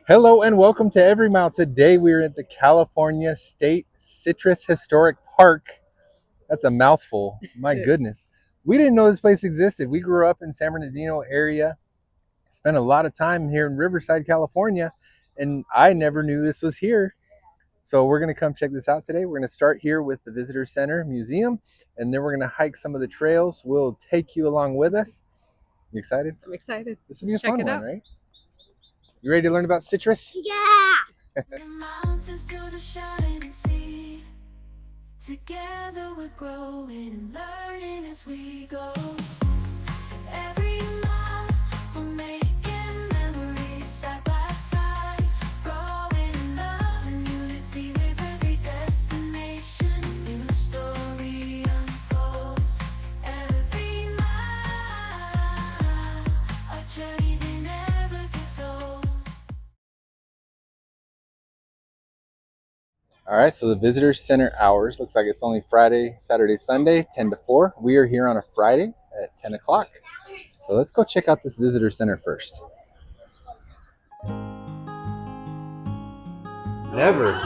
Hello and welcome to Every Mile. Today we're at the California State Citrus Historic Park. That's a mouthful. My goodness. We didn't know this place existed. We grew up in San Bernardino area, spent a lot of time here in Riverside, California, and I never knew this was here. So we're going to come check this out today. We're going to start here with the Visitor Center Museum, and then we're going to hike some of the trails. We'll take you along with us. You excited? I'm excited. This will be a fun one, right? You ready to learn about citrus? Yeah! The mountains to the shining sea. Together we're growing and learning as we go. Every mile we're making memories side by side. Growing in love and unity with every destination. New story unfolds. Every mile, a journey that never gets old. All right, so the visitor center hours looks like it's only Friday, Saturday, Sunday, 10 to 4. We are here on a Friday at 10 o'clock. So let's go check out this visitor center first. Never.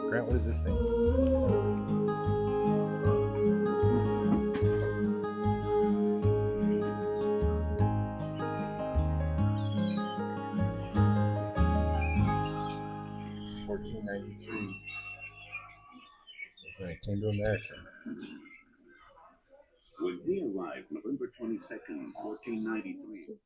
Grant, what is this thing? $14.93. So it came to America. When we arrived November 22nd, 1493.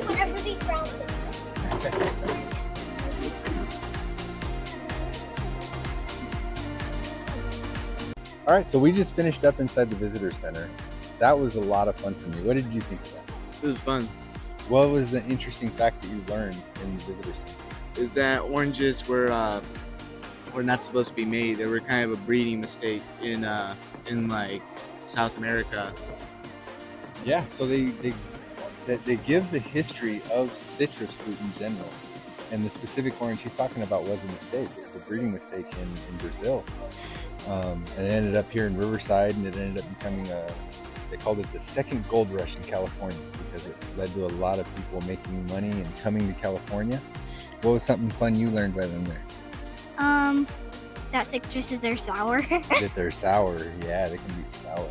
Whatever these rounds are. All right, so we just finished up inside the visitor center. That was a lot of fun for me. What did you think of that? It was fun. What was the interesting fact that you learned in the visitor center? Is that oranges were not supposed to be made. They were kind of a breeding mistake in like South America. Yeah, so they give the history of citrus fruit in general, and the specific orange he's talking about was a mistake. It was a breeding mistake in Brazil, and it ended up here in Riverside, and it ended up becoming they called it the second gold rush in California because it led to a lot of people making money and coming to California. What was something fun you learned by them there? That citruses are sour. That they're sour. Yeah, they can be sour.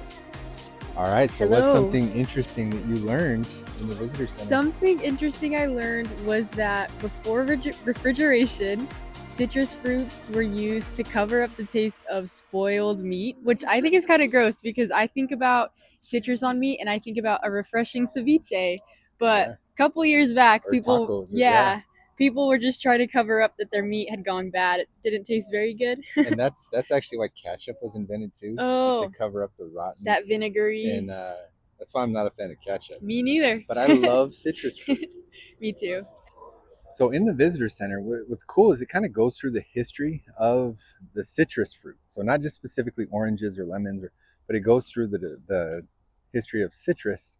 All right, so Hello. what's something interesting that you learned in the visitor center? Something interesting I learned was that before refrigeration, citrus fruits were used to cover up the taste of spoiled meat, which I think is kind of gross because I think about citrus on meat, and I think about a refreshing ceviche. But Yeah. a couple years back, Or people, tacos, or- yeah, people were just trying to cover up that their meat had gone bad. It didn't taste very good. And that's actually why ketchup was invented too, just to Oh, cover up the rotten. that vinegary. And that's why I'm not a fan of ketchup. Me neither. But I love citrus fruit. Me too. So in the visitor center, what's cool is it kind of goes through the history of the citrus fruit. So not just specifically oranges or lemons, but it goes through the history of citrus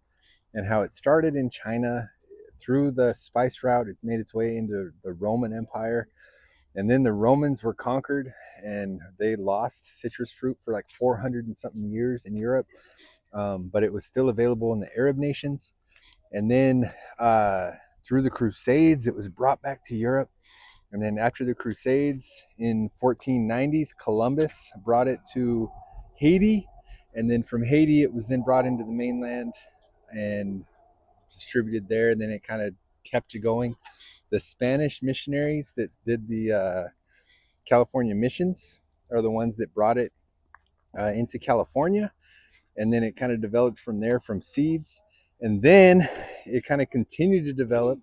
and how it started in China through the spice route. It made its way into the Roman Empire. And then the Romans were conquered and they lost citrus fruit for like 400 and something years in Europe. But it was still available in the Arab nations. And then through the Crusades, it was brought back to Europe. And then after the Crusades in 1490s, Columbus brought it to Haiti. And then from Haiti, it was then brought into the mainland and distributed there. And then it kind of kept it going. The Spanish missionaries that did the California missions are the ones that brought it into California. And then it kind of developed from there, from seeds. And then it kind of continued to develop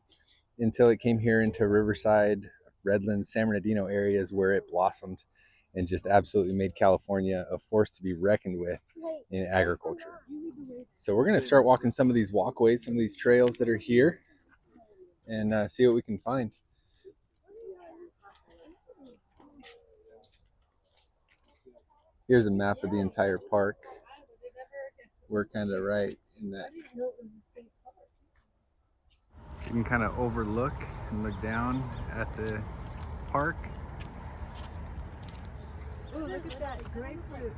until it came here into Riverside, Redlands, San Bernardino areas where it blossomed and just absolutely made California a force to be reckoned with in agriculture. So we're going to start walking some of these walkways, some of these trails that are here, and see what we can find. Here's a map of the entire park. We're kind of right in that. You can kind of overlook and look down at the park. Oh, look at that grapefruit.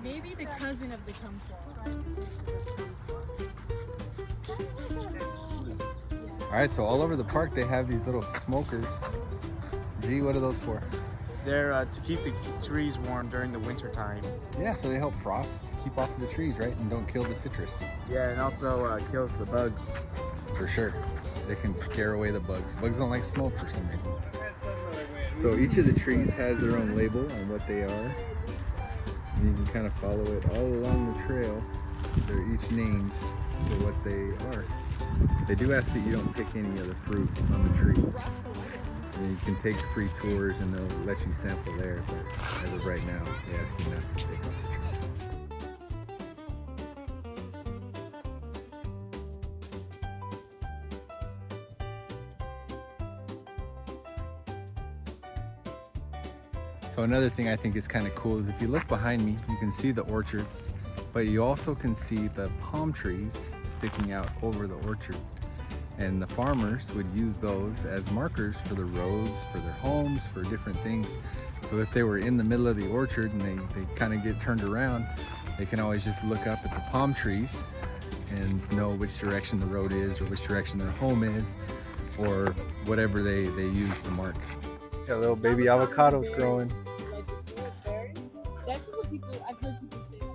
Maybe the cousin of the kumquat. All right, so all over the park they have these little smokers. Gee, what are those for? They're to keep the trees warm during the winter time. Yeah, so they help frost keep off the trees, right? And don't kill the citrus. Yeah, and also kills the bugs. For sure. They can scare away the bugs. Bugs don't like smoke for some reason. So each of the trees has their own label on what they are. And you can kind of follow it all along the trail. They're each named for what they are. They do ask that you don't pick any of the fruit on the tree. And you can take free tours and they'll let you sample there, but as of right now, they ask you not to pick off the tree. So another thing I think is kind of cool is if you look behind me, you can see the orchards, but you also can see the palm trees sticking out over the orchard. And the farmers would use those as markers for the roads, for their homes, for different things. So if they were in the middle of the orchard and they kind of get turned around, they can always just look up at the palm trees and know which direction the road is or which direction their home is or whatever they use to mark. Got little baby avocados growing. That's what people, I've heard people say that.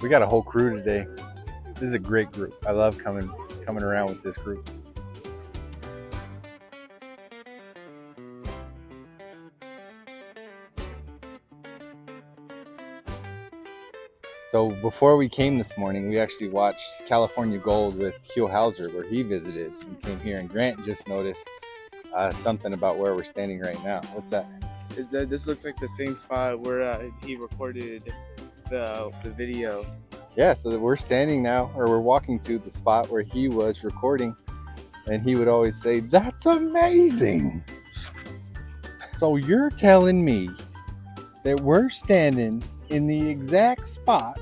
We got a whole crew today. This is a great group. I love coming around with this group. So before we came this morning, we actually watched California Gold with Huell Howser, where he visited and came here. And Grant just noticed something about where we're standing right now. What's that? Is that this looks like the same spot where he recorded the video. Yeah, so that we're standing now, or we're walking to the spot where he was recording, and he would always say, "That's amazing." So you're telling me that we're standing in the exact spot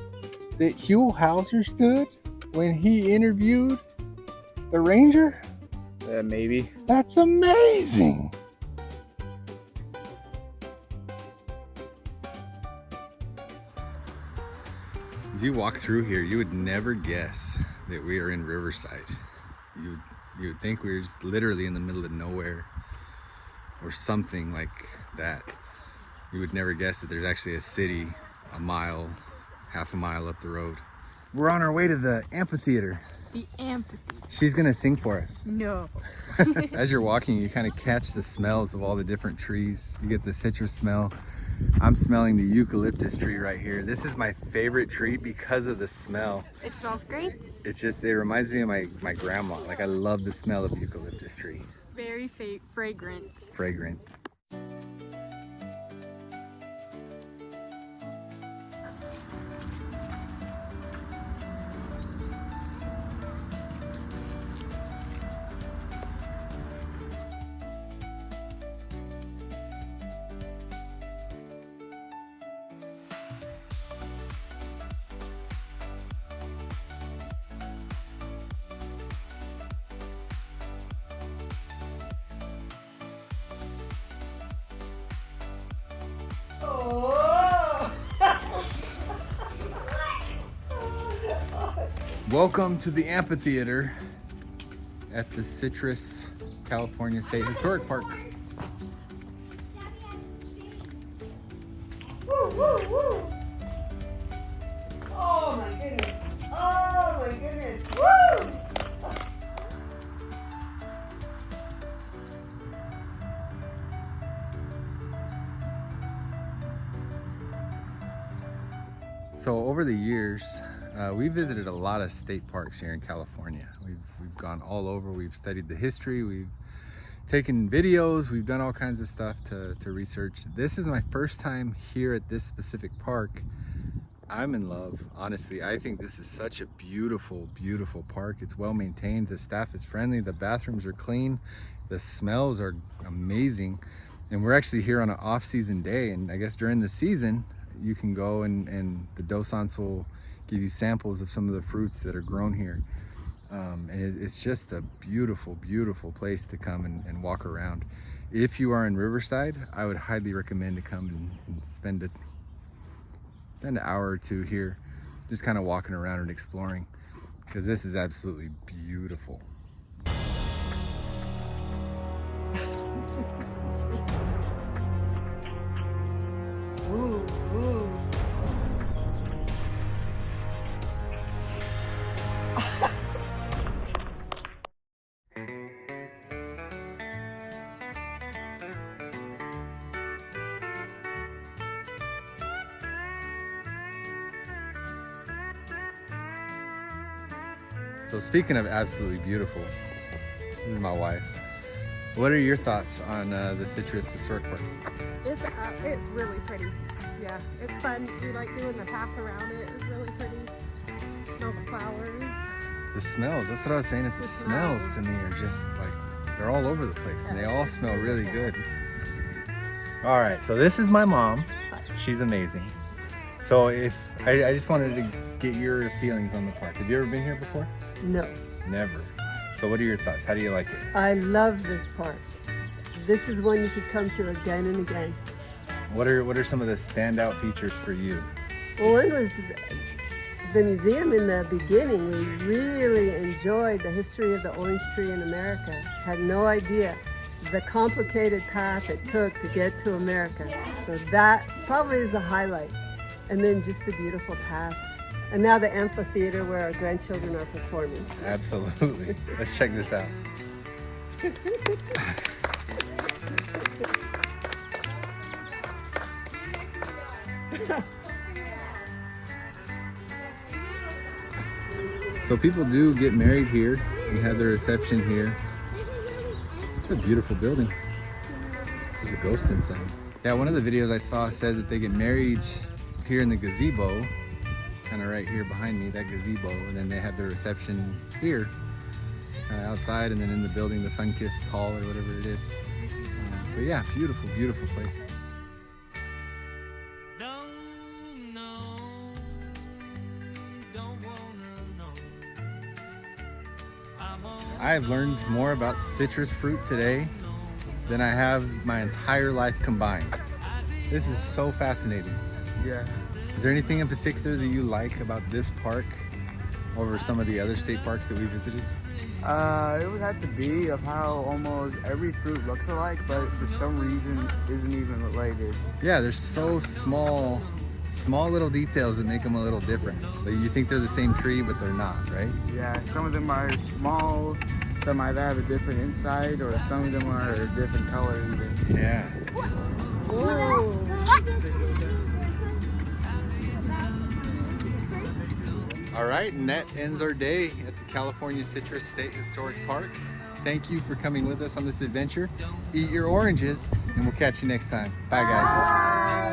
that Huell Howser stood when he interviewed the ranger? Maybe. That's amazing. As you walk through here, you would never guess that we are in Riverside. You would think we were just literally in the middle of nowhere or something like that. You would never guess that there's actually a city a mile, half a mile up the road. We're on our way to the amphitheater. The amphitheater. She's gonna sing for us. No. As you're walking, you kind of catch the smells of all the different trees. You get the citrus smell. I'm smelling the eucalyptus tree right here. This is my favorite tree because of the smell. It smells great. It reminds me of my grandma. Like, I love the smell of eucalyptus tree. Very fragrant. Fragrant. Welcome to the amphitheater at the Citrus, California State Historic Park. Woo, woo, woo. Oh my goodness. Oh my goodness. Woo! So over the years, we visited a lot of state parks here in California. We've gone all over. We've studied the history. We've taken videos. We've done all kinds of stuff to research. This is my first time here at this specific park. I'm in love, honestly. I think this is such a beautiful, beautiful park. It's well maintained. The staff is friendly. The bathrooms are clean. The smells are amazing. And we're actually here on an off-season day. And I guess during the season, you can go and the docents will give you samples of some of the fruits that are grown here. And it's just a beautiful, beautiful place to come and walk around. If you are in Riverside, I would highly recommend to come and spend an hour or two here, just kind of walking around and exploring, because this is absolutely beautiful. Ooh, ooh. So speaking of absolutely beautiful, this is my wife. What are your thoughts on the Citrus Historic Park? It's really pretty. Yeah, it's fun. We like doing the path around it. It's really pretty. All the flowers. The smells, that's what I was saying, is the The smells smells. to me are just like, they're all over the place and they all smell really good. All right, so this is my mom. She's amazing. So if, I just wanted to get your feelings on the park. Have you ever been here before? No, Never. So what are your thoughts? How do you like it? I love this park. This is one you could come to again and again. What are some of the standout features for you? Well, one was the museum in the beginning. We really enjoyed the history of the orange tree in America. Had no idea the complicated path it took to get to America. So that probably is the highlight. And then just the beautiful paths. And now the amphitheater where our grandchildren are performing. Absolutely. Let's check this out. So people do get married here and have their reception here. It's a beautiful building. There's a ghost inside. Yeah, one of the videos I saw said that they get married here in the gazebo, kind of right here behind me, that gazebo, and then they have their reception here, outside, and then in the building, the sun-kissed hall or whatever it is. But yeah, beautiful, beautiful place. I've learned more about citrus fruit today than I have my entire life combined. This is so fascinating. Yeah. Is there anything in particular that you like about this park over some of the other state parks that we visited? It would have to be of how almost every fruit looks alike, but for some reason isn't even related. Yeah, they're so small Small little details that make them a little different. But you think they're the same tree, but they're not, right? Yeah, some of them are small, some either have a different inside, or some of them are a different color even. Yeah. Whoa. All right, and that ends our day at the California Citrus State Historic Park. Thank you for coming with us on this adventure. Eat your oranges, and we'll catch you next time. Bye, guys.